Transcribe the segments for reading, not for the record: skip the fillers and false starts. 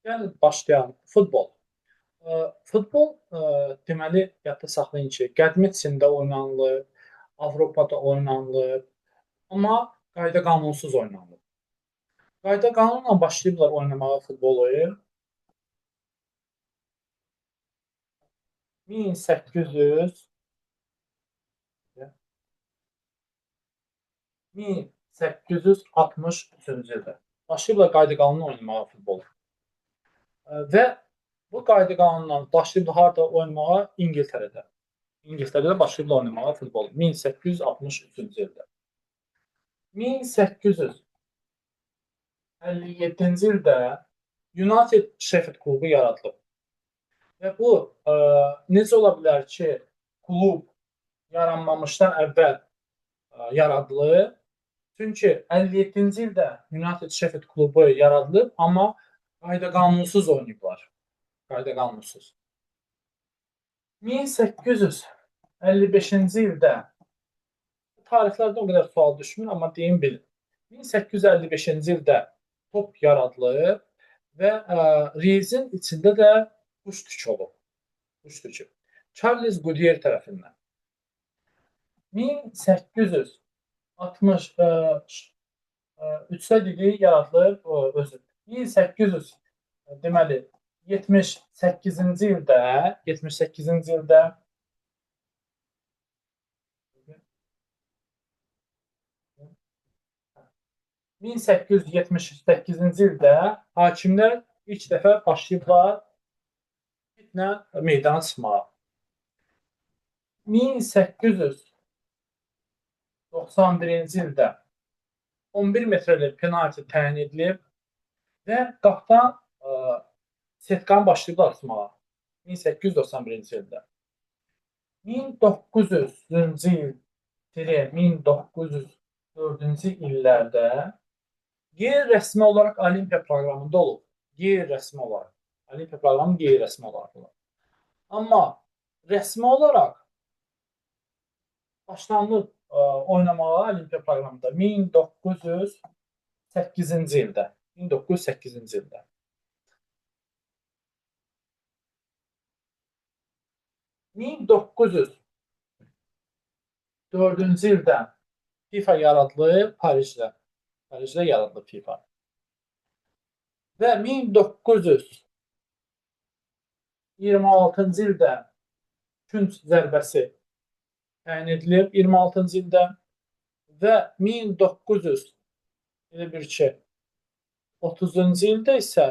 Gəlin başlayalım. Futbol. Futbol deməli yadda saxlayın ki, qədimi Çində oynanılır, Avropada oynanılır, amma qayda-qanunsuz oynanılır. Qayda-qanunla başlayıblar oynamağa futbolu 1800 1863-cü ildə başlayıblar qayda-qanunla oynamağa futbolu. Və bu qayda-qanunla başlayıblar harda oynamağa? İngiltərədə. İngiltərədə başlayıblar oynamağa futbolu 1863-cü ildə. 1857-ci ildə United Sheffield klubu yaradılıb. Və bu necə ola bilər ki, klub yaranmamışdan əvvəl yaradılıb? Çünki 57-ci ildə United Sheffield klubu yaradılıb, amma qayda-qanunsuz oynayıblar. Qayda-qanunsuz. 1855-ci ildə tarixlərdə o qədər sual düşmür, amma deyim bilin. 1855-ci ildə top yaradılıb və reyzin içində də quş tükü olub. Quş tükü. Charles Goodyear tərəfindən. 1863-də yaradılıb özü. 1800 deməli 78-ci ildə 1878-ci ildə hakimlər ilk dəfə başlayıblar fitnə meydana çıxmağa. 1891-ci ildə 11 metrlik penalti təyin edilib və qapıdan setkanı başlayıblar tutmağa 1891-ci ildə. 1900-cü il 1904-cü illərdə qeyri-rəsmi olaraq Olimpiya proqramında olub. Qeyri-rəsmi olaraq. Olimpiya proqramı qeyri-rəsmi olaraq olub. Amma rəsmi olaraq başlanılıb oynamağa Olimpiya proqramında 1908-ci ildə. 1908-ci ildə. 1904-cü ildə FIFA yaradılıb Parisdə. Parisdə yaradılıb FIFA. Və 1926-cı ildə künc zərbəsi təyin edilib 26-cı ildə və 1930-cu ildə isə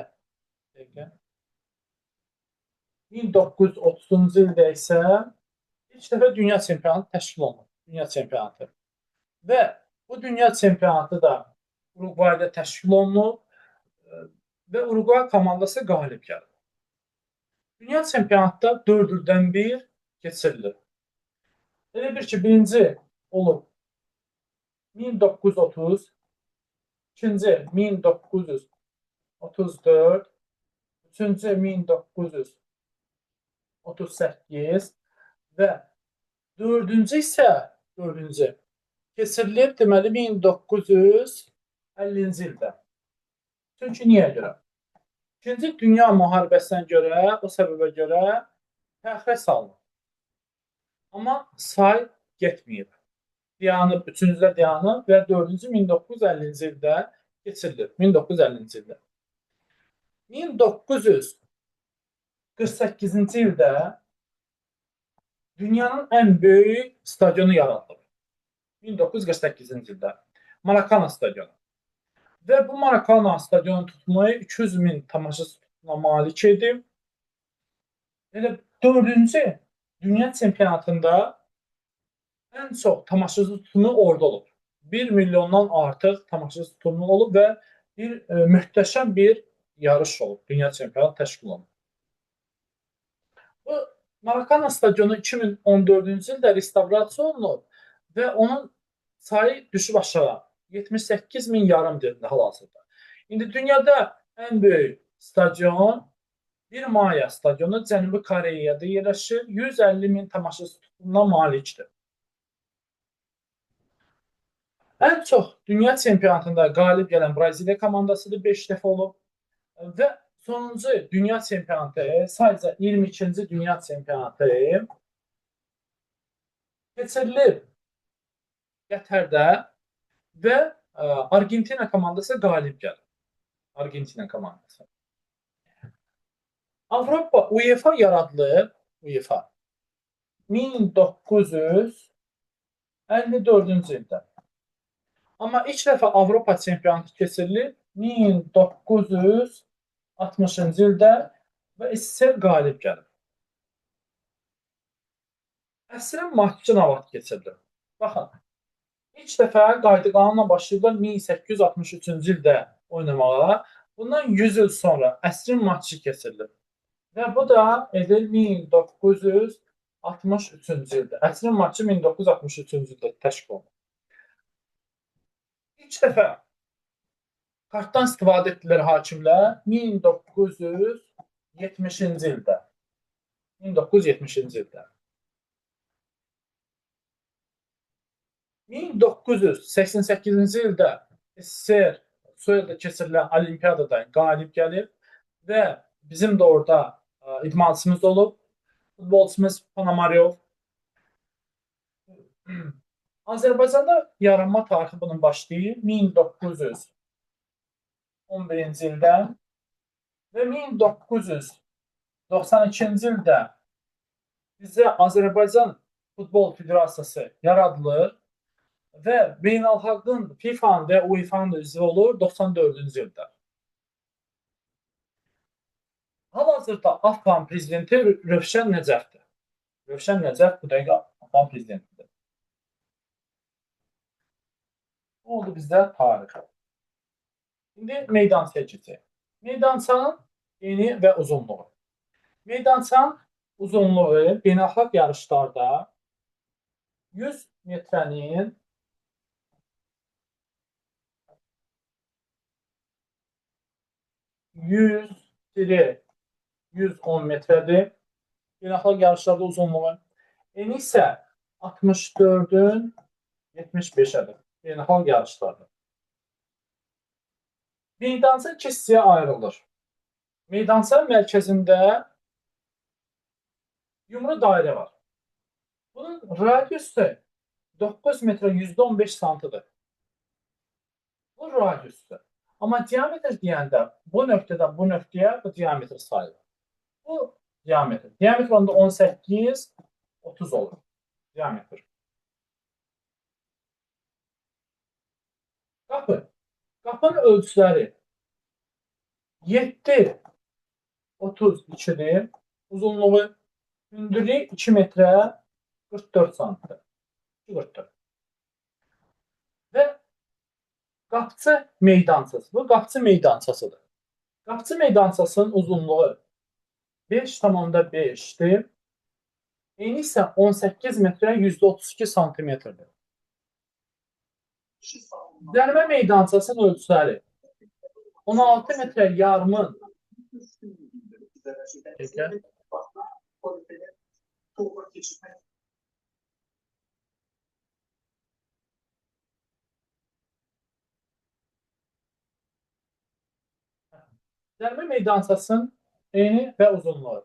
1930-cu ildə isə ilk dəfə dünya çempionatı təşkil olunur. Dünya çempionatı. Və bu dünya çempionatı da Uruqvayda təşkil olunub və Uruqvay komandası qalib gəlir. Dünya çempionatda 4 ildən bir keçirilir. Elə bir ki, birinci olub 1930, ikinci 1934, üçüncü 1938 və dördüncü isə keçirilib deməli 1950-ci ildə. Çünki niyə görə? İkinci Dünya müharibəsinə görə, o səbəbə görə təxirə salınıb. Amma say getməyib. Dayanıb, üçüncüdə dayanıb və dördüncü 1950-ci ildə keçirilib. 1950-ci ildə. 1948-ci ildə dünyanın ən böyük stadionu yaradılıb. 1948-ci ildə. Maracana stadionu. Və bu Maracana stadionu tutmayı 200 min tamaşaçısına malik edib. Elə dördüncü dünya çempionatında ən çox tamaşaçı tutumu orada olub. 1 milyondan artıq tamaşaçı tutumu olub və möhtəşəm bir yarış olub. Dünya çempionatı təşkil olunub. Bu Maracana stadionu 2014-cü ildə restavrasiya olunub və onun sayı düşüb aşağı. 78 min yarım dilində hal-hazırda. İndi dünyada ən böyük stadion 1 Maya stadionu Cənubi Koreyada yerləşir. 150 min tamaşaçı tutumuna malikdir. Ən çox dünya çempionatında qalib gələn Braziliya komandasıdır, 5 dəfə olub. Və sonuncu dünya çempionatı, sadəcə 22-ci dünya çempionatı keçirilib Qətərdə və Argentina komandası qalib gəlir. Argentina komandası. Avropa UEFA yaradılıb, UEFA 1954-cü ildə. Amma ilk dəfə Avropa çempionatı keçirilib 1960-cı ildə və SSR qalib gəlir. Əsrin matçı nə vaxt keçirilir? Baxın, ilk dəfə qayda-qanunla başlayıblar 1863-cü ildə oynamağa. Bundan 100 il sonra əsrin matçı keçirilir. Və bu da edir 1963-cü ildə. Əsrin matçı 1963-cü ildə təşkil olunur. İlk dəfə kartdan istifadə etdilər hakimlər 1970-ci ildə. 1970-ci ildə. 1988-ci ildə SSR Soyeldə keçirilən olimpiyadada qalib gəlib və bizim də orada idmançımız olub. Futbolçumuz Ponomaryov. Azərbaycanda yaranma tarixi bunun başlayır 1911-ci ildə və 1992-ci ildə bizə Azərbaycan Futbol Federasiyası yaradılır və beynəlxalqın FIFA-nın və UEFA-nın da üzvü olur 94-cü ildə. Hal-hazırda AFFA'nın prezidenti Rövşən Nəcəfdir. Rövşən Nəcəf bu dəqiqə AFFA'nın prezidentidir. Bu oldu bizdə tarixi. İndi meydançaya keçək. Meydançanın eni və uzunluğu. Meydançanın uzunluğu beynəlxalq yarışlarda 100 metrənin 110 metrədir. Beynəlxalq yarışlarda uzunluğu. Eni isə 64-ün 75-ədir. Beynəlxalq yarışlarda. Meydança iki hissəyə ayrılır. Meydança mərkəzində yumru dairə var. Bunun radiusu 9 metrə %15 santıdır. Bu radiusu. Amma diametr deyəndə bu nöqtədən bu nöqtəyə bu diametr sayılır. Bu diametr. Diametr onda 18, 30 olur. Diametr. Qapı. Qapının ölçüləri 7, 32-dir. Uzunluğu hündürlüyü 2 metrə 44 santidir. 44. Və qapçı meydançası. Bu qapçı meydançasıdır. Qapçı meydançasının uzunluğu 5,5-dir. Eni isə 18 metrə %32 santimetrdir. Zərbə meydançasının ölçüləri 16 metrə yarımın Zərbə meydançasının eni və uzunluğu.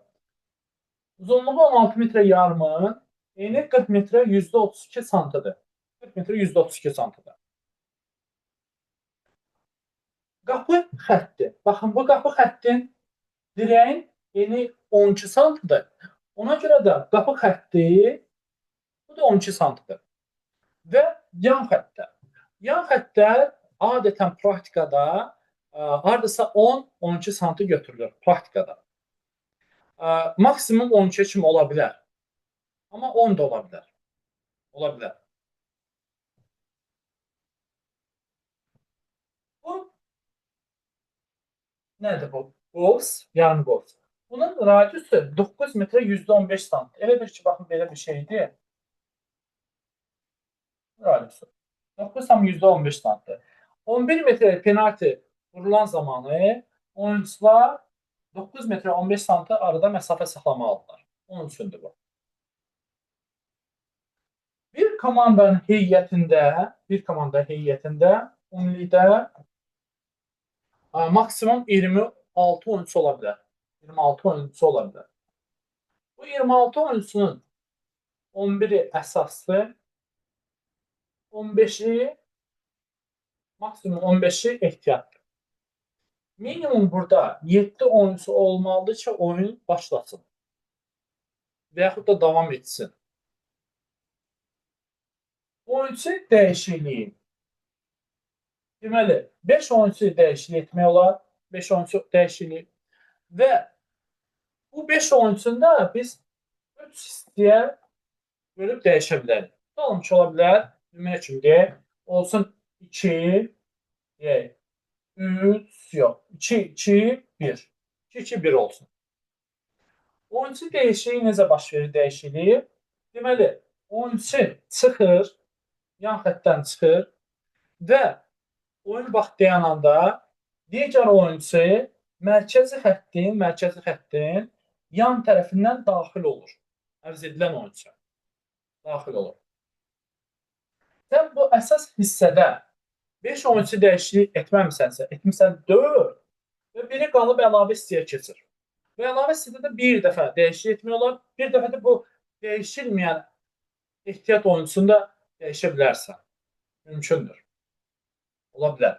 Uzunluğu 16 metrə yarımın, eni 40 metrə %32 santıdır. 40 metrə %32 santıdır. Qapı xətti. Baxın, bu qapı xəttin dirəyin eni 12 santıdır. Ona görə də qapı xətti bu da 12 santıdır. Və yan xəttlər. Yan xəttlər adətən praktikada hardasa 10-12 santı götürülür praktikada. Maksimum 12 kimi ola bilər. Amma 10 da ola bilər. Ola bilər. Bu nədir bu? Boks, yarım boks. Bunun radiusu 9 metrə %15 santim. Elə bir ki, baxın, belə bir şeydir. Radiusu 9,15 santim. 11 metrə penalti vurulan zamanı oyuncular 9 metrə 15 santim arada məsafə saxlamalıdırlar. Onun üçündür bu. Bir komandanın heyətində ümumilikdə maksimum 26 oyuncusu ola bilər. 26 oyuncusu ola bilər. Bu 26 oyuncusunun 11-i əsaslı, 15-i maksimum 15-i ehtiyatlı. Minimum burada 7 oyuncusu olmalıdır ki, oyun başlasın və yaxud da davam etsin. Oyuncu dəyişikliyi. Deməli, 5 oyuncu dəyişiklik etmək olar. 5 oyuncu dəyişiklik. Və bu 5 oyuncunda biz 3 hissəyə bölüb dəyişə bilərik. Tutalım ki, ola bilər. Demək üçün deyək, olsun 2, deyək, 3, yox, 2, 2, 1. 2, 2, 1 olsun. Oyuncu dəyişikliyi necə baş verir dəyişikliyi? Deməli, oyuncu çıxır, yan xəttdən çıxır və oyun vaxt dayananda digər oyuncu mərkəzi xəttin yan tərəfindən daxil olur. Ərz edilən oyuncu daxil olur. Sən bu əsas hissədə 5 oyuncu dəyişiklik etməmisənsə, etmirsən 4 və biri qalıb əlavə hissəyə keçir. Və əlavə hissədə də bir dəfə dəyişiklik etmək olar. Bir dəfə də bu dəyişilməyən ehtiyat oyuncusunu da dəyişə bilərsən. Mümkündür. Ola bilər.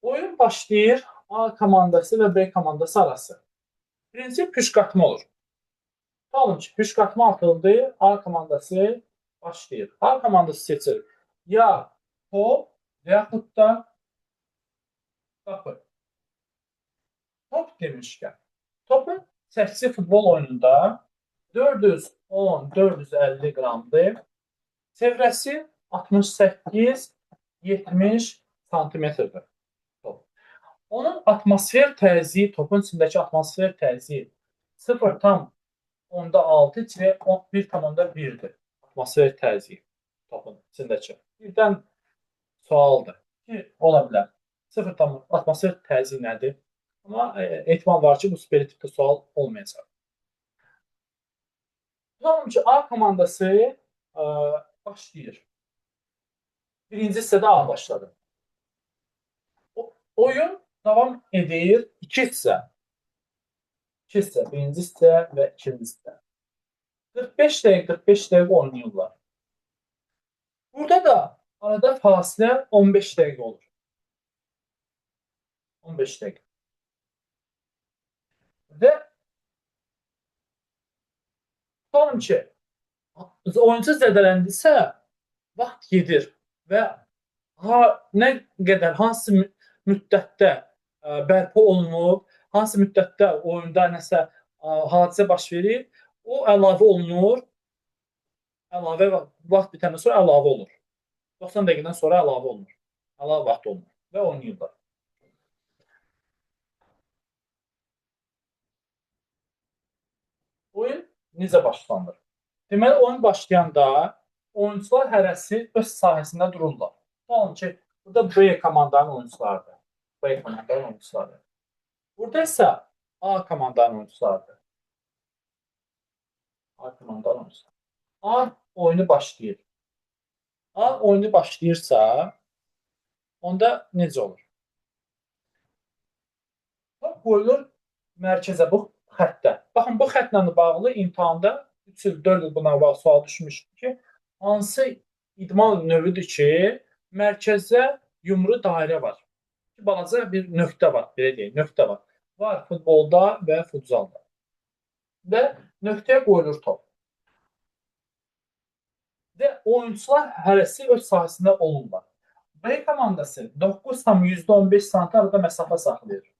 Oyun başlayır A komandası və B komandası arası. Birinci püşqatma olur. Tutalım ki, püşqatma atıldı, A komandası başlayır. A komandası seçir ya top və yaxud da qapı. Top demişkən, topun çəkisi futbol oyununda 410-450 qramdır. Çevrəsi 68-70 santimetrdir. Onun atmosfer təzyiqi, topun içindəki atmosfer təzyiqi 0,6-1,1'dir. Atmosfer təzyiqi topun içindəki. Birdən sualdır ki, ola bilər. Atmosfer təzyiqi nədir? Amma ehtimal var ki, bu belə tipdə sual olmayacaq. Tutalım ki, A komandası başlayır. Birinci hissədə A başladı. Oyun davam edir 2 hissə. 2 hissə, birinci hissə və ikinci hissə. 45 dəqiqə oynayırlar. Burada da arada fasilə 15 dəqiqə olur. 15 dəqiqə. Və tutalım ki, oyuncu zədələndirsə, vaxt gedir və nə qədər, hansı müddətdə bərpa olunub, hansı müddətdə oyunda nəsə hadisə baş verir, o əlavə olunur, əlavə vaxt bitəndən sonra əlavə olur. 90 dəqiqədən sonra əlavə olunur, əlavə vaxt olunur və oynayırlar. Oyun necə başlanır? Deməli, oyun başlayanda oyuncular hərəsi öz sahəsində dururlar. Tutalım ki, burada B komandanın oyuncularıdır. B komandanın oyuncuları. Burada isə A komandanın oyuncularıdır. A komandanın oyuncuları. A oyunu başlayır. A oyunu başlayırsa, onda necə olur? Top qoyulur mərkəzə, bu xəttə. Baxın, bu xəttlə bağlı imtahanda 3 il, 4 il buna bağlı sual düşmüşdür ki, hansı idman növüdür ki, mərkəzdə yumru dairə var. Balaca bir nöqtə var, belə deyək, nöqtə var. Var futbolda və futzalda. Və nöqtəyə qoyulur top. Və oyuncular hərəsi öz sahəsində olurlar. B komandası 9,15 sant arada məsafə saxlayır.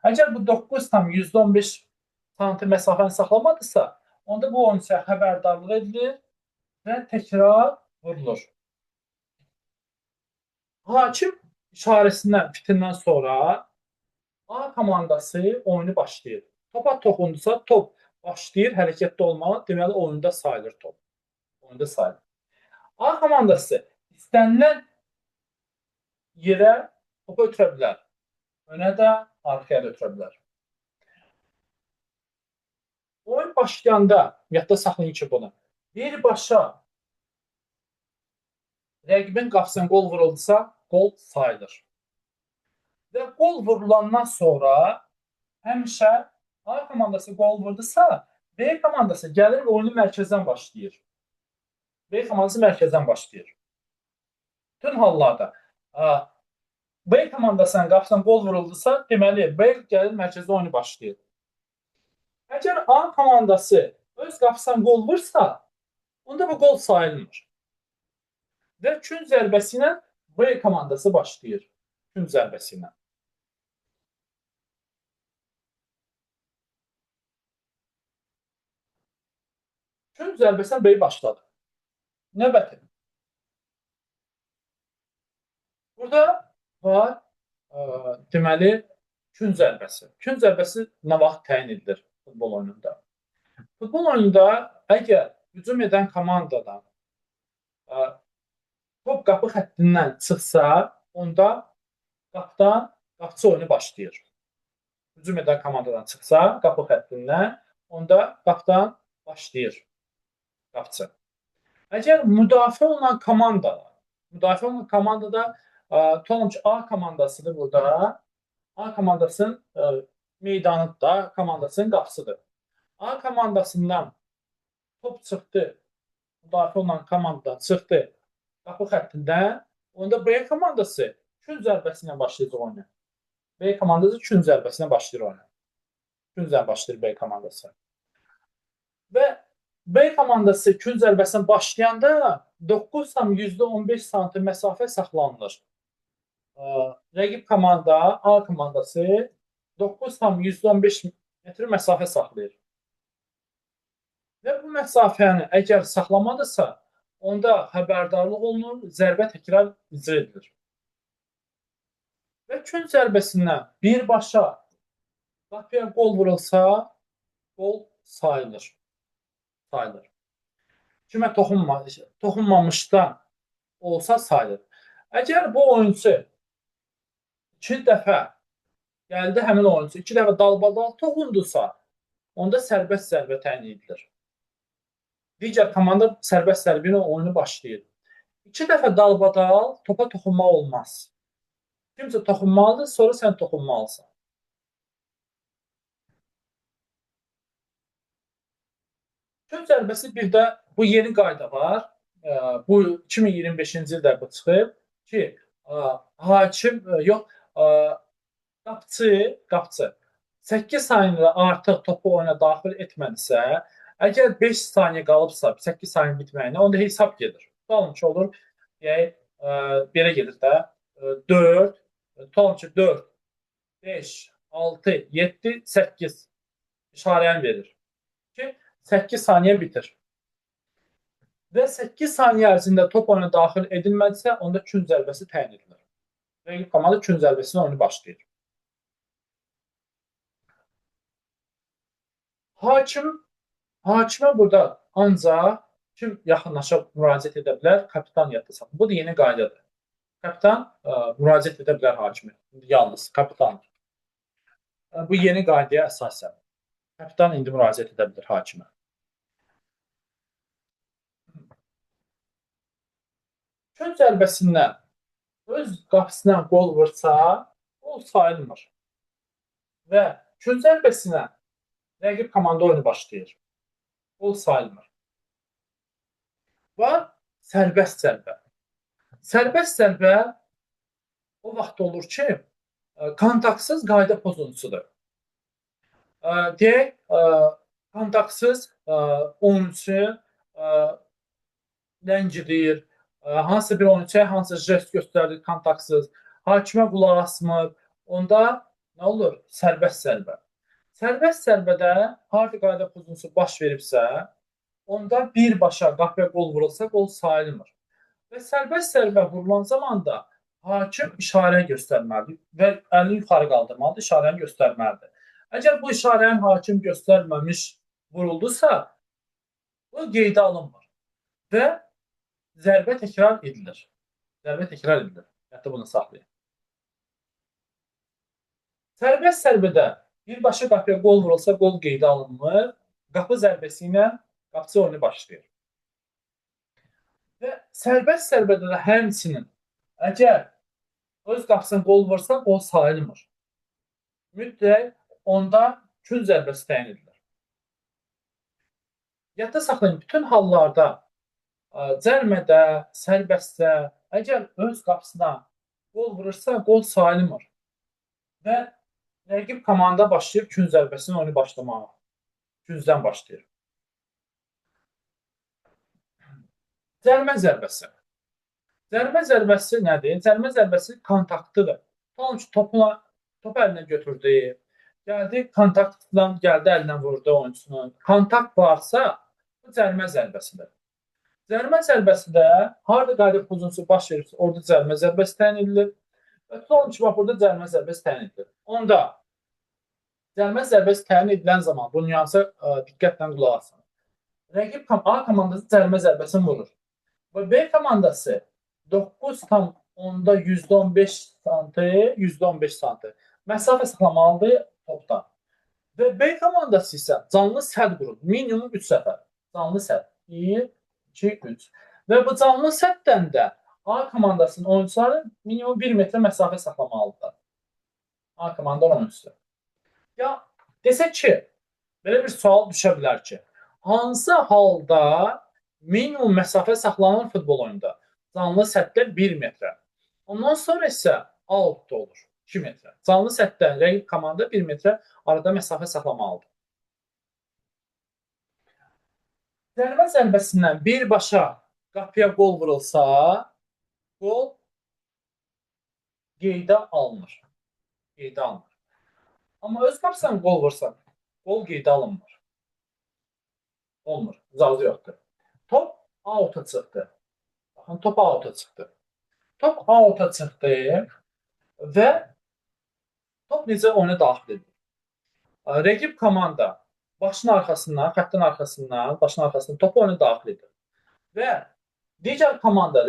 Əgər bu 9,15 sant məsafəni saxlamadısa, onda bu oyuncuya xəbərdarlıq edilir və təkrar vurulur. Hakim işarəsindən, fitindən sonra A komandası oyunu başlayır. Topa toxundusa, top başlayır hərəkətdə olmağa, deməli oyunda sayılır top. Oyunda sayılır. A komandası istənilən yerə topu ötürə bilər. Önə də, arxaya da ötürə bilər. Oyun başlayanda, yadda saxlayın ki bunu, birbaşa rəqibin qapısına qol vuruldusa, gol sayılır. Və qol vurulandan sonra həmişə A komandası qol vurdusa, B komandası gəlir oyunu mərkəzdən başlayır. B komandası mərkəzdən başlayır. Bütün hallarda B komandasının qapısından qol vuruldusa, deməli B gəlir mərkəzdə oyunu başlayır. Əgər A komandası öz qapısından qol vursa, onda bu qol sayılmır. Və kün zərbəsi ilə B komandası başlayır. Kün zərbəsi ilə. Kün zərbəsindən B başladı. Növbəti. Burada var deməli kün zərbəsi. Kün zərbəsi nə vaxt təyin edilir futbol oyununda? Futbol oyununda əgər hücum edən komandadan top qapı xəttindən çıxsa, onda qapıçı oyunu başlayır. Hücum edən komandadan çıxsa, qapı xəttindən, onda qapıdan başlayır qapıçı. Əgər müdafiə olunan komandada tutalım ki, A komandasıdır burada. A komandasının meydanıdır da, komandasının qapısıdır. A komandasından top çıxdı, müdafiə olunan komandadan çıxdı qapı xəttindən, onda B komandası kün zərbəsi ilə başlayacaq oyuna. B komandası kün zərbəsi ilə başlayır oyuna. Kün zərbəsi başlayır B komandası. Və B komandası kün zərbəsindən başlayanda 9,15 sm məsafə saxlanılır. Rəqib komanda, A komandası 9,15 metr məsafə saxlayır. Və bu məsafəni əgər saxlamadırsa, onda xəbərdarlıq olunur, zərbə təkrar icra edilir. Və kün zərbəsindən birbaşa qapıya qol vurulsa, qol sayılır. Kimə toxunmamışdan olsa sayılır. Əgər bu oyuncu 2 dəfə gəldi, həmin oyuncu 2 dəfə dalbadal toxundursa, onda sərbəst zərbə təyin edilir. Digər komanda sərbəst zərbə ilə oyunu başlayır. 2 dəfə dalbadal topa toxunmaq olmaz. Kimsə toxunmalıdır, sonra sən toxunmalısan. Kün zərbəsi bir də bu yeni qayda var. Bu 2025-ci ildə bu çıxıb ki, hakim yox, qapıçı 8 saniyə artıq topu oyuna daxil etmədisə, əgər 5 saniyə qalıbsa, 8 saniyə bitməyinə, onda hesab gedir. Tutalım ki, olur, belə gedir də, 4, tutalım ki, 4, 5, 6, 7, 8 işarəni verir ki, 8 saniyə bitir. Və 8 saniyə ərzində top oyuna daxil edilmədisə, onda kün zərbəsi təyin edilir. Rəqib komanda kün zərbəsi ilə oyunu başlayır. Hakimə burada ancaq kim yaxınlaşa müraciət edə bilər? Kapitan yadda saxlayın. Bu da yeni qaydadır. Kapitan müraciət edə bilər hakimə. Yalnız kapitan. Bu yeni qaydaya əsasən. Kapitan indi müraciət edə bilər hakimə. Kün zərbəsindən öz qapısından qol vursa, qol sayılmır. Və kün zərbəsinə rəqib komanda oyunu başlayır. Qol sayılmır. Var sərbəst zərbə. Sərbəst zərbə o vaxt olur ki, kontaktsız qayda pozuntusudur. Deyək, kontaktsız oyunçu ləngidir, hansısa bir oyunçuya hansısa jest göstərir, kontaktsız, hakimə qulaq asmır, onda nə olur? Sərbəst zərbə. Sərbəst zərbədə harfi qayda pozuntusu baş veribsə, onda birbaşa qapıya qol vurulsa, qol sayılmır. Və sərbəst zərbə vurulan zamanda hakim işarəni göstərməlidir və əlini yuxarı qaldırmalıdır, işarəni göstərməlidir. Əgər bu işarəni hakim göstərməmiş vuruldusa, bu qeydə alınmır və zərbə təkrar edilir. Hətta bunu saxlayın. Sərbəst zərbədə birbaşa qapıya qol vurulsa, qol qeydə alınmır. Qapı zərbəsi ilə qapıçı oyunu başlayır. Və sərbəst zərbədə də həmçinin əgər öz qapısına qol vursa, qol sayılmır. Mütləq onda gün zərbəsi təyin edilir. Yadda saxlayın, bütün hallarda cərmədə, sərbəstdə, əgər öz qapısına qol vurursa, qol sayılmır və rəqib komanda başlayır gün zərbəsinin oyunu başlamağa. Güncdən başlayır. Cərimə zərbəsi. Cərimə zərbəsi nədir? Cərimə zərbəsi kontaktlıdır. Tamam ki, topu əlinə götürdü, gəldi kontaktdan gəldi əlinə vurdu oyunçunun. Kontakt varsa, bu cərimə zərbəsidir. Cərimə zərbəsi də harda qayıdıb pozuntusu baş verirsə, orada cərimə zərbəsi təyin edilir. Və tutalım ki, bax, burada cərimə zərbəsi təyin edilir. Onda cərimə zərbəsi təyin edilən zaman bu nüansa diqqətlə qulaq asın. Rəqib A komandası cərimə zərbəsini vurur. Və B komandası 9,15 sm məsafə saxlamalıdır topdan. Və B komandası isə canlı sədd qurur. Minimum 3 səfər. Canlı sədd. 1, 2, 3. Və bu canlı sədddən də A komandasının oyuncuları minimum 1 metr məsafə saxlamalıdır. A komandanın oyuncusu. Ya desək ki, belə bir sual düşə bilər ki, hansı halda minimum məsafə saxlanır futbol oyunda? Canlı sədddə 1 metrə. Ondan sonra isə outda olur 2 metrə. Canlı sədddən rəqib komanda 1 metrə arada məsafə saxlamalıdır. Cərimə zərbəsindən birbaşa qapıya qol vurulsa, qol qeydə alınır. Qeydə alınır. Amma öz qapısına qol vursa, qol qeydə alınmır. Olmur. Icazə yoxdur. Top out'a çıxdı. Baxın, top out'a çıxdı. Top out'a çıxdı və top necə oyuna daxil edilir? Rəqib komanda başın arxasından, xəttin arxasından, başın arxasından topu oyuna daxil edir. Və digər komanda,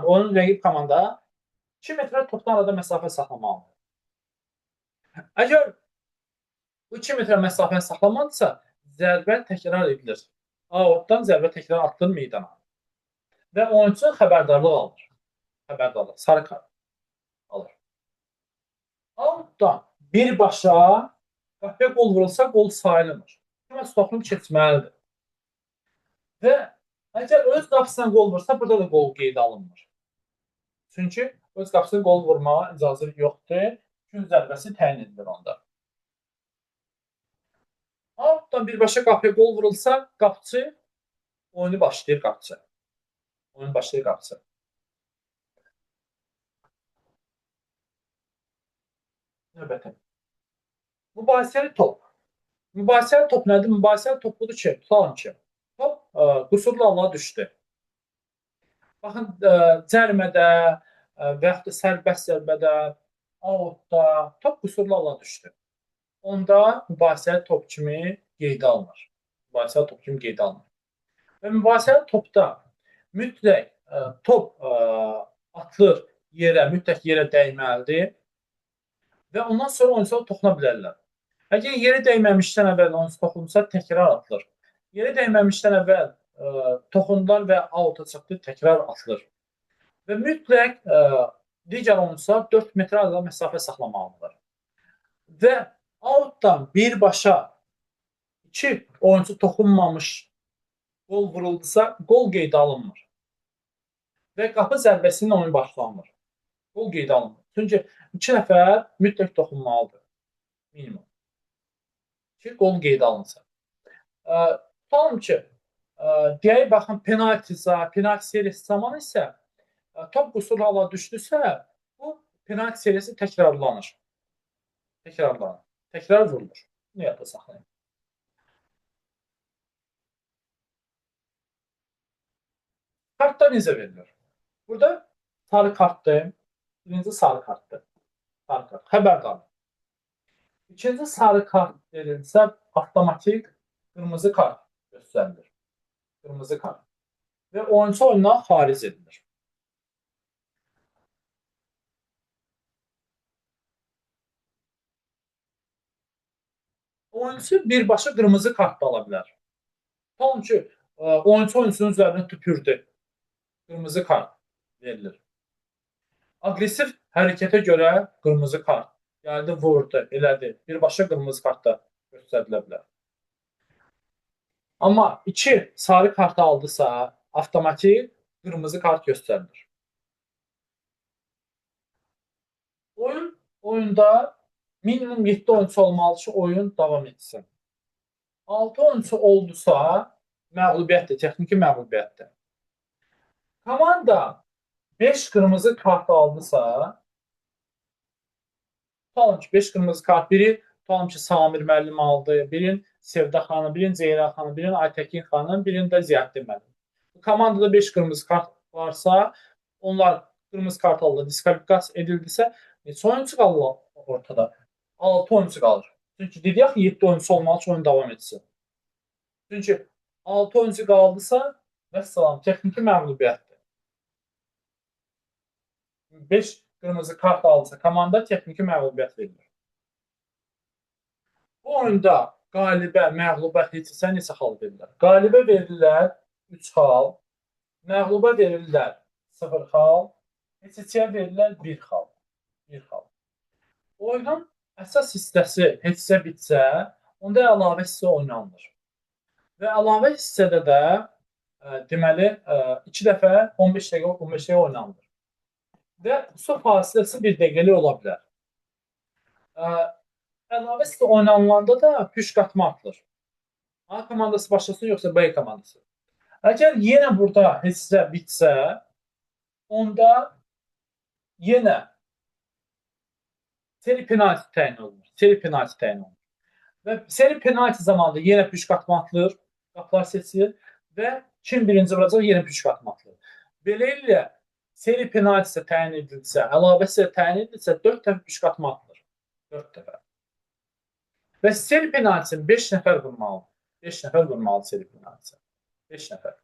oyunun rəqib komanda 2 metrə topdan arada məsafə saxlamalıdır. Əgər bu 2 metrə məsafəni saxlamadısa, zərbə təkrar edilir. Outdan zərbə təkrar atılır meydana. Və oyuncu xəbərdarlıq alır. Xəbərdarlıq, sarı kart alır. Outdan birbaşa qapıya qol vurulsa, qol sayılmır. Kiməsə toxunub keçməlidir. Və əgər öz qapısına qol vursa, burada da qol qeydə alınmır. Çünki öz qapısına qol vurmağa icazə yoxdur. Gün zərbəsi təyin edilir onda. Outdan birbaşa qapıya qol vurulsa, qapıcı oyunu başlayır qapıcı. Oyun başlayır qapıcı. Növbəti. Mübahisəli top. Mübahisəli top nədir? Mübahisəli top budur ki, tutalım ki, top qüsurlu halına düşdü. Baxın, cərimədə və yaxud da sərbəst zərbədə, outda top qüsurlu halına düşdü. Onda mübahisəli top kimi qeydə alınır. Mübahisəli top kimi qeydə alınır. Və mübahisəli topda mütləq top atılır yerə, mütləq yerə dəyməlidir və ondan sonra oyuncular toxuna bilərlər. Əgər yerə dəyməmişdən əvvəl oyuncu toxunsa, təkrar atılır. Yerə dəyməmişdən əvvəl toxundular və out'a çıxdı, təkrar atılır. Və mütləq digər oyuncular 4 metr arada məsafə saxlamalıdır. Və outdan birbaşa 2 oyuncu toxunmamış qol vuruldusa, qol qeydə alınmır. Və qapı zərbəsinin oyunu başlanmır. Qol qeydə alınmır. Çünki 2 nəfər mütləq toxunmalıdır. Minimum. Ki, qol qeydə alınsa. Tutalım ki, deyək, baxın, penalti serisi zamanı isə top qüsurlu hala düşdüsə, bu penalti serisi təkrarlanır. Təkrarlanır. Təkrar vurulur. Bunu yadda saxlayın. Kartlar necə verilir? Burada sarı kartdır. Birinci sarı kartdır. Sarı kart. Xəbərdarlıq. İkinci sarı kart verilsə, avtomatik qırmızı kart göstərilir. Qırmızı kart. Və oyuncu oyundan xaric edilir. Oyuncu birbaşa qırmızı kart da ala bilər. Tutalım ki, oyuncu oyuncunun üzərinə tüpürdü. Qırmızı kart verilir. Aqressiv hərəkətə görə qırmızı kart. Gəldi, vurdu, elədi. Birbaşa qırmızı kart da göstərilə bilər. Amma 2 sarı kart aldısa, avtomatik qırmızı kart göstərilir. Oyunda minimum 7 oyunçu olmalı ki, oyun davam etsin. 6 oyunçu oldusa, məğlubiyyətdir, texniki məğlubiyyətdir. Komanda 5 qırmızı kart aldısa, tutalım ki, 5 qırmızı kart, biri tutalım ki, Samir müəllim aldı, birin Sevda xanım, birin Ceyran xanım, birin Aytəkin xanım, birin də Ziyəddin müəllim. Bu komandada 5 qırmızı kart varsa, onlar qırmızı kart aldı, diskvalifikasiya edildisə, neçə oyuncu qalır ortada? 6 oyuncu qalır. Çünki dedik ki, 7 oyuncu olmalı ki, oyun davam etsin. Çünki 6 oyuncu qaldısa, vəssalam, texniki məğlubiyyətdir. 5 qırmızı kart aldısa, komanda texniki məğlubiyyət verilir. Bu oyunda qalibə, məğluba heçsə neçə xal verirlər? Qalibə verirlər 3 xal, məğluba verirlər 0 xal, heçəyə verirlər 1 xal. 1 xal. Oyunun əsas hissəsi heçsə bitsə, onda əlavə hissə oynanılır. Və əlavə hissədə də deməli 2 dəfə 15 dəqiqə 15 dəqiqə oynanılır. Və su fasiləsi 1 dəqiqəlik ola bilər. Əlavə hissə oynanılanda da püşk atma atılır. A komandası başlasın, yoxsa B komandası. Əgər yenə burada hissə bitsə, onda yenə seri penalti təyin olunur. Seri penalti təyin olunur. Və seri penalti zamanında yenə püşk atma atılır, qapılar seçilir və kim birinci vuracaq, yenə püşk atma atılır. Beləliklə, seri penalti təyin edilsə, əlavə hissə təyin edilsə, 4 dəfə püşk atma atılır. 4 dəfə. Və seri penaltisini 5 nəfər vurmalı. 5 nəfər vurmalı seri penaltisini. 5 nəfər.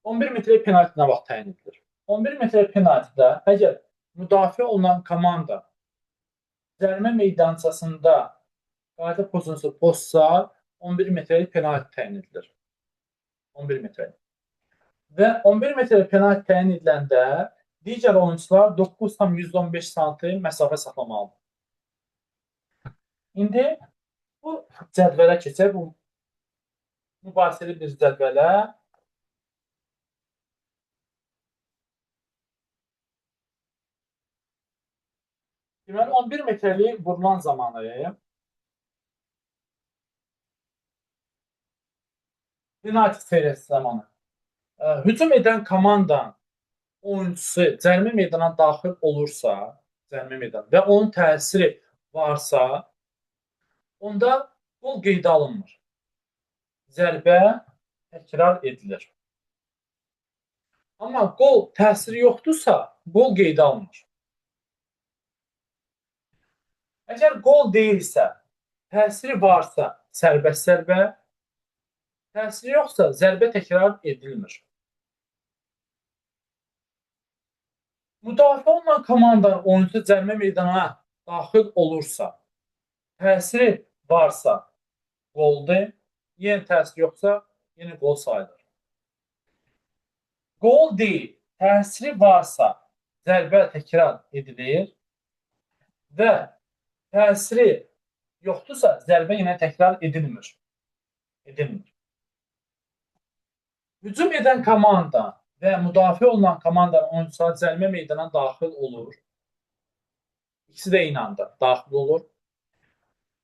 ...11 metrlik penalti nə vaxt təyin edilir? 11 metrlik penaltidə əgər müdafiə olunan komanda cərimə meydançasında qayda pozuntusu pozsa, 11 metrlik penalti təyin edilir. 11 metrlik. Və 11 metrlik penalti təyin ediləndə digər oyuncular 9,115 sm məsafə saxlamalıdır. İndi bu cədvələ keçək, bu mübahisəli bir cədvələ. Deməli, 11 metrlik vurulan zamanı penalti seriyası zamanı hücum edən komandanın oyuncusu cərimə meydana daxil olursa, cərimə meydana və onun təsiri varsa, onda qol qeydə alınmır. Zərbə təkrar edilir. Amma qol təsiri yoxdursa, qol qeydə alınır. Əgər qol deyilsə, təsiri varsa, sərbəst zərbə, təsiri yoxsa, zərbə təkrar edilmir. Müdafiə olunan komandanın oyuncusu cərimə meydana daxil olursa, təsiri varsa, qoldur, yenə təsiri yoxsa, yenə qol sayılır. Qol deyil, təsiri varsa, zərbə təkrar edilir və təsiri yoxdursa, zərbə yenə təkrar edilmir. Hücum edən komanda və müdafiə olunan komandanın oyuncuları cərimə meydana daxil olur. İkisi də eyni anda daxil olur.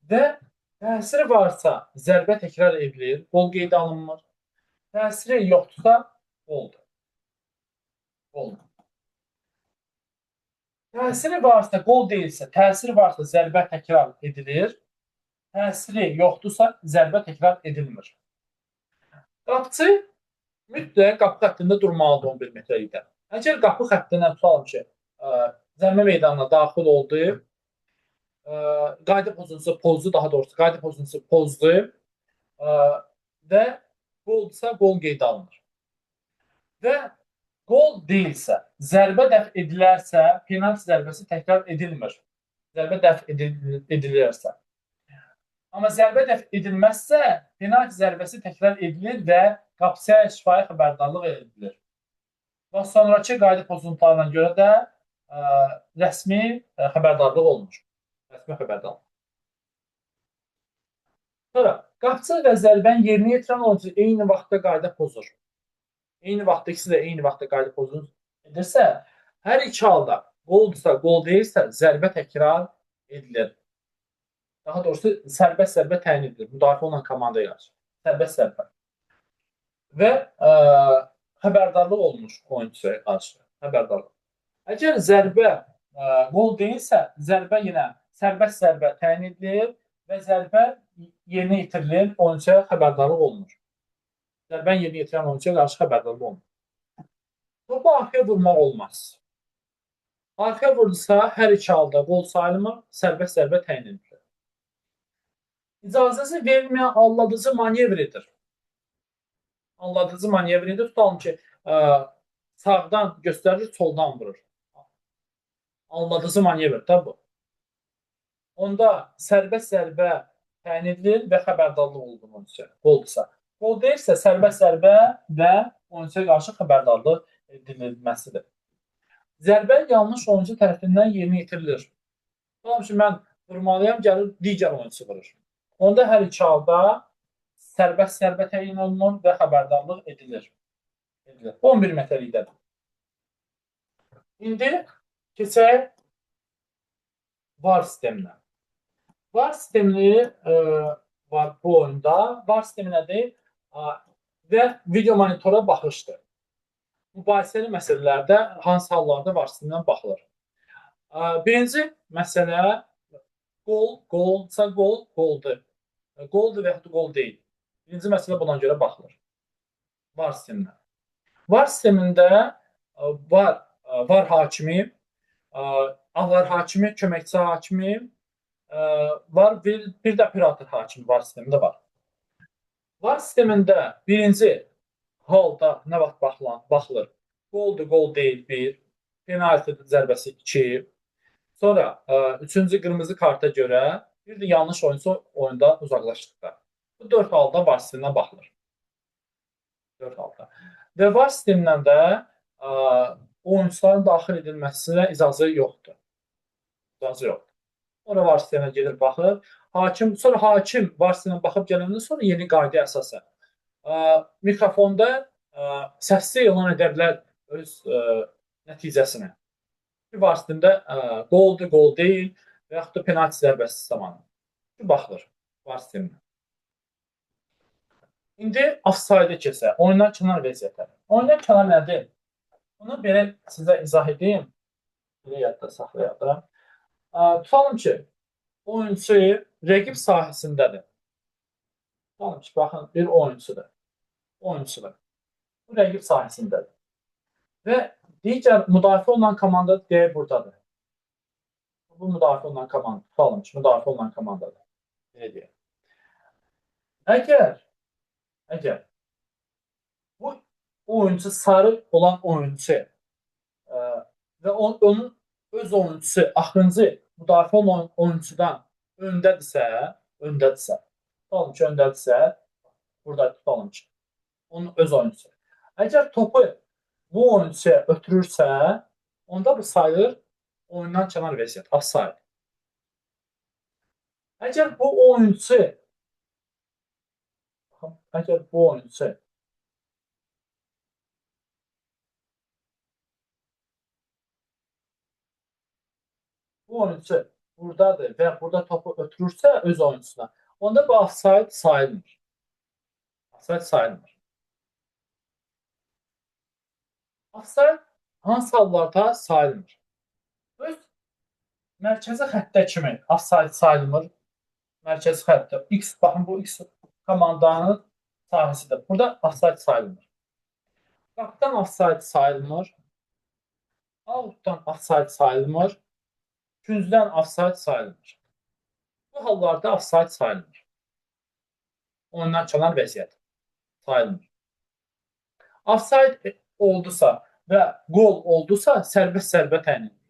Və təsiri varsa, zərbə təkrar edilir, qol qeydə alınmır. Təsiri yoxdursa, qoldur. Təsiri varsa, qol deyilsə, təsiri varsa, zərbə təkrar edilir. Təsiri yoxdursa, zərbə təkrar edilmir. Qapıcı mütləq qapı xəttində durmalıdır 11 metrlikdə. Əgər qapı xəttinə tutalım ki, cərimə meydanına daxil oldu, qayda pozuntusu pozdu, daha doğrusu qayda pozuntusu pozdu və qoldursa, qol qeydə alınır. Və qol deyilsə, zərbə dəf edilərsə, penalti zərbəsi təkrar edilmir. Zərbə dəf edilərsə. Amma zərbə dəf edilməzsə, penalti zərbəsi təkrar edilir və qapıçıya şifahi xəbərdarlıq edilir. Və sonrakı qayda pozuntularına görə də rəsmi xəbərdarlıq olunur. Rəsmi xəbərdarlıq. Sonra, qapıçı və zərbəni yerinə yetirən oyuncu eyni vaxtda qayda pozur. Eyni vaxtda ikisi də eyni vaxtda qayda pozunur edirsə, hər iki halda qoldursa, qol deyilsə, zərbə təkrar edilir. Daha doğrusu sərbəst zərbə təyin edilir. Müdafiə olan komandaya qarşı. Sərbəst zərbə. Və xəbərdarlıq olunur oyuncuya qarşı. Xəbərdarlıq. Əgər zərbə qol deyilsə, zərbə yenə sərbəst zərbə təyin edilir və zərbə yerinə yetirilir, oyuncuya xəbərdarlıq olunur. Zərbəni yerinə yetirən oyuncuya qarşı xəbərdarlıq olunur. Topu arxaya vurmaq olmaz. Arxaya vurdusa, hər iki halda qol sayılmır, sərbəst zərbə təyin edilir. İcazəsi verilməyən aldadıcı manevridir. Aldadıcı manevridir. Tutalım ki, sağdan göstərir, soldan vurur. Aldadıcı manevr da bu. Onda sərbəst zərbə təyin edilir və xəbərdarlıq olur oyuncuya. Qoldursa. Qol deyirsə, sərbəst zərbə və oyuncuya qarşı xəbərdarlıq edilməsidir. Zərbə yanlış oyuncu tərəfindən yerinə yetirilir. Tutalım ki, mən vurmalıyam, gəlir digər oyuncu vurur. Onda hər iki halda sərbəst zərbə təyin olunur və xəbərdarlıq edilir. 11 metəlikdədir. İndi keçək VAR sisteminə. VAR sistemi var bu oyunda. VAR sistemi nədir? Və video monitora baxışdır. Mübahisəli məsələlərdə hansı hallarda VAR sistemindən baxılır? Birinci məsələ qolsa qol, qoldur. Qoldur və yaxud qol deyil. Birinci məsələ buna görə baxılır. VAR sisteminə. VAR sistemində VAR hakimi, VAR hakimi, köməkçi hakimi var, bir də operator hakimi VAR sistemində var. VAR sistemində birinci halda nə vaxt baxılır? Qoldur, qol deyil 1, penalti zərbəsi 2, sonra üçüncü qırmızı karta görə bir də yanlış oyuncu oyunda uzaqlaşdıqda. Bu 4 halda VAR sisteminə baxılır. 4 halda. Və VAR sistemindən də oyuncuların daxil edilməsinə icazə yoxdur. İcazə yoxdur. Ora VAR sisteminə gedir, baxır. Sonra hakim VAR sisteminə baxıb gələndən sonra yeni qaydaya əsasən mikrofonda səsli elan edə bilər öz nəticəsini. VAR sistemində qoldur, qol deyil və yaxud da penalti zərbəsi zamanı. Baxılır VAR sisteminə. İndi offside-ə keçək. Oyundan kənar vəziyyətə. Oyundan kənar nədir? Bunu belə sizə izah edeyim. Belə yadda saxlayaq. Tutalım ki, oyuncu rəqib sahəsindədir. Tutalım ki, baxın, bir oyuncudur. Bu rəqib sahəsindədir. Və digər müdafiə olunan komanda deyək buradadır. Bu müdafiə olunan komanda. Tutalım ki, müdafiə olunan komandadır. Belə deyək. Əgər bu oyuncu sarı olan oyuncu və onun öz oyuncusu axırıncı müdafiə olan oyuncudan öndədirsə, tutalım ki, burada tutalım ki, onun öz oyuncusu. Əgər topu bu oyuncuya ötürürsə, onda bu sayılır oyundan kənar vəziyyət, offside. Əgər bu oyuncu buradadır və burada topu ötürürsə öz oyuncusuna, onda bu offside sayılmır. Offside hansı hallarda sayılmır? Öz mərkəzi xəttə kimi offside sayılmır. Mərkəzi xəttə. Baxın, bu X komandanın sahəsidir. Burada offside sayılmır. Qapıdan offside sayılmır. Outdan offside sayılmır. Küncdən offside sayılmır. Bu hallarda offside sayılmır. Oyundan kənar vəziyyət sayılmır. Offside oldusa və qol oldusa, sərbəst zərbə təyin edilir.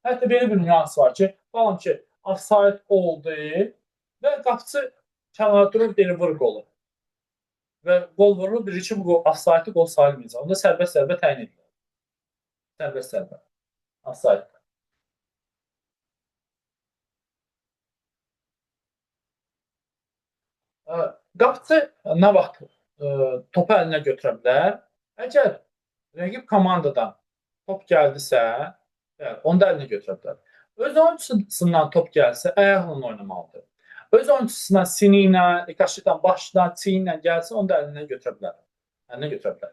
Hətta belə bir nüans var ki, baxın ki, offside oldu və qapıçı Kənar durur, biri vur qolu. Və qol vurur, biri ki, bu offside qol sayılmayacaq. Onda sərbəst zərbə təyin edilir. Sərbəst zərbə. Offside. Qapıçı nə vaxt topu əlinə götürə bilər? Əgər rəqib komandadan top gəldisə, onu da əlinə götürə bilər. Öz oyunçusundan top gəlsə, ayaqla oynamalıdır. Öz oyunçusuna sini ilə, rikoşetdən başla, çiyi ilə gəlsə, onu da əlinə götürə bilər. Əlinə götürə bilər.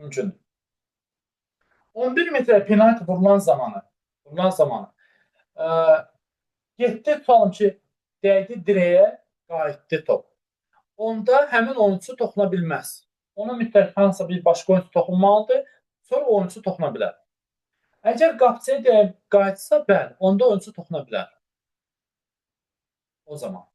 Mümkündür. 11 metrə penalti vurulan zamanı getdi, tutalım ki, dəydi direyə, qayıtdı top. Onda həmin oyunçu toxuna bilməz. Ona mütləq hansısa bir başqa oyunçu toxunmalıdır, sonra oyunçu toxuna bilər. Əgər qapıçıya deyək qayıtsa, bəli, onda oyunçu toxuna bilər. O zaman.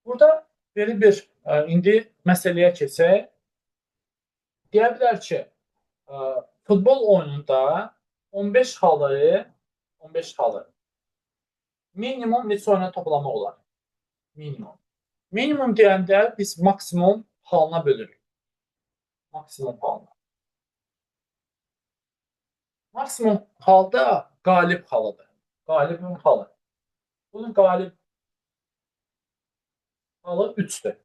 Burada belə bir indi məsələyə keçək. Deyə bilər ki, futbol oyununda 15 halı minimum neçə oyuna toplama olar? Minimum. Minimum deyəndə biz maksimum halına bölürük. Maksimum halına. Maksimum halda qalib halıdır. Qalibin halı. Bunun qalib halı 3'dür.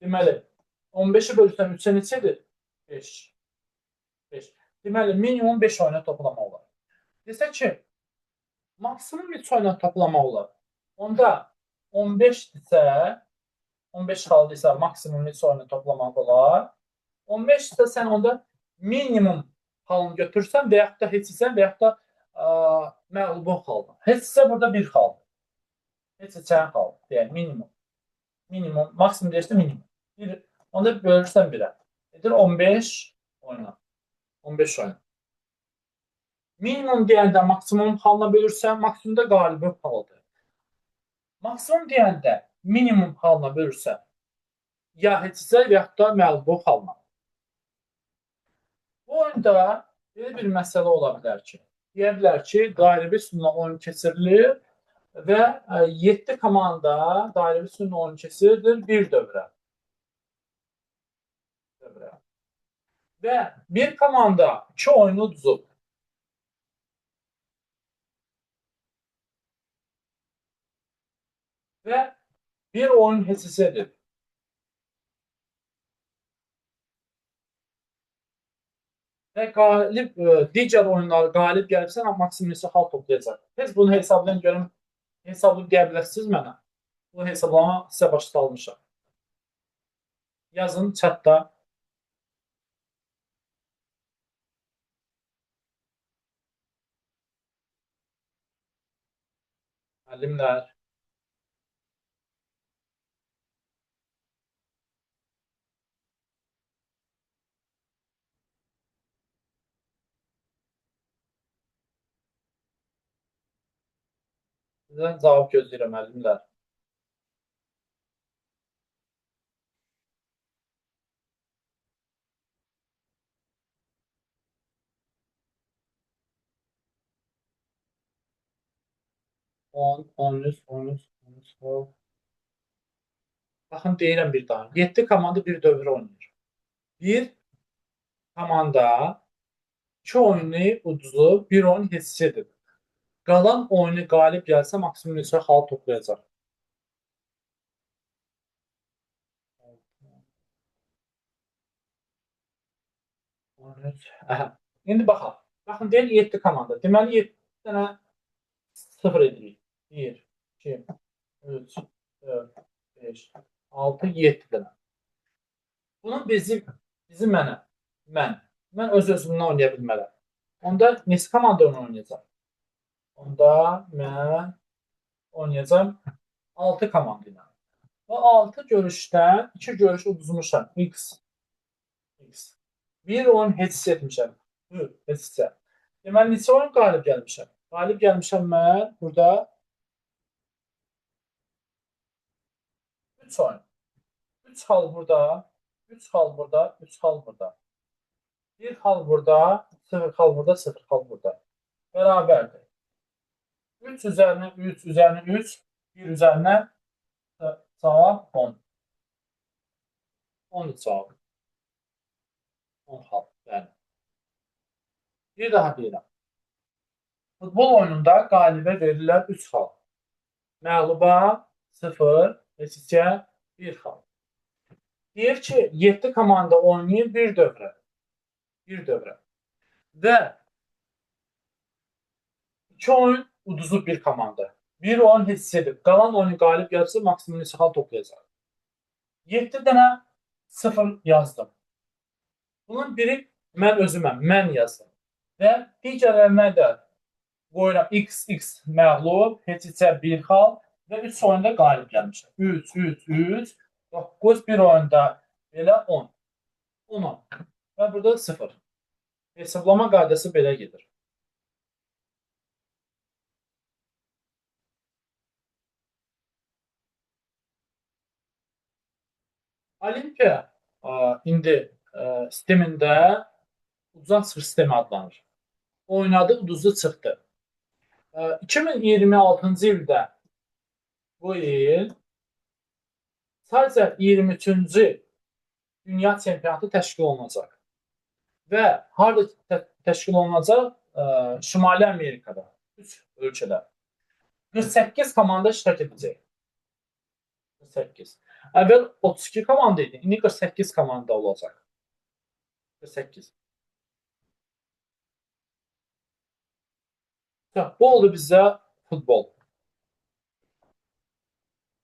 Deməli, 15'i bölürsən 3'ə neçədir? 5. 5. Deməli, minimum 5 oyuna toplama olar. Desək ki, maksimum 3 oyuna toplama olar. Onda 15-dirsə, 15 xaldıysa maksimum 3 oyuna toplamaq olar. 15-dirsə sən onda minimum halını götürsən və yaxud da heçsən və yaxud da məğlubun xalını. Heçsə burada bir xaldır. Heç seçən xal. Yəni minimum. Minimum, maksimum deyirsə minimum. Onda bölürsən 1-ə. Edir 15 oyuna. 15 oyuna. Minimum deyəndə maksimum halına bölürsən, maksimumda qalibi halıdır. Maksimum deyəndə minimum halına bölürsən, ya heçsə və yaxud da məğlubu halına. Bu oyunda belə bir məsələ ola bilər ki, deyə bilər ki, qalibi üstündən oyun keçirilir və 7 komanda qalibi üstündən oyun keçirilir bir dövrə. Və bir komanda 2 oyunu uduzub. Və bir oyun heçsə edib. Və qalib, digər oyunları qalib gəlibsə, maksimum neçə xal toplayacaq. Biz bunu hesablayın, görün, hesablayıb deyə bilərsiniz mənə. Bu hesablama sizə başa salmışam. Yazın chatda. Müəllimlər. Sizdən cavab gözləyirəm, müəllimlər. On, 13, 13, 13. Baxın, deyirəm bir daha. 7 komanda bir dövrə oynayır. Bir komanda 2 oyunu uduzub, bir oyun heçsə edib. Qalan oyunu qalib gəlsə, maksimum neçə xal toplayacaq. İndi baxaq. Baxın, deyil 7 komanda. Deməli, 7 dənə 0 edirik. 1, 2, 3, 4, 5, 6, 7 dənə. Bunu mən öz-özümdən oynaya bilmərəm. Onda neçə komanda onu oynayacaq? Onda mən oynayacağım 6 komanda ilə. O 6 görüşdən 2 görüş uduzmuşam. X. Bir oyun heç etmişəm. Heç. Deməli, neçə oyun qalib gəlmişəm? Qalib gəlmişəm mən burada 3 oyun. 3 hal burada, 3 hal burada, 3 hal burada. 1 hal burada, 0 hal burada, 0 hal burada. Bərabərdir. 3 üzərinə 3 üzərinə 3, 1 üzərinə cavab 10. 10 cavab. 10 xal. Yəni. Bir daha deyirəm. Futbol oyununda qalibə verirlər 3 xal. Məğluba 0, heçə 1 xal. Deyir ki, 7 komanda oynayır bir dövrə. Bir dövrə. Və 2 oyun uduzub bir komanda. Bir oyun heçsədir. Qalan oyunu qalib gəlsə maksimum neçə xal toplayacaq. 7 dənə 0 yazdım. Bunun biri mən özüməm, mən yazdım. Və digərlərinə də qoyuram x məğlub, heçə 1 xal və 3 oyunda qalib gəlmişəm. 3, 3, 3, 9, bir oyunda belə 10. 10. Və burada 0. Hesablama qaydası belə gedir. Olimpiya indi sistemində uduzan çıxış sistemi adlanır. Oynadı, uduzdu, çıxdı. 2026-cı ildə bu il sadəcə 23-cü dünya çempionatı təşkil olunacaq. Və harada təşkil olunacaq? Şimali Amerikada, 3 ölkədə. 48 komanda iştirak edəcək. 48. Əvvəl 32 komanda idi, indi 48 komanda olacaq. 48. Bu oldu bizə futbol.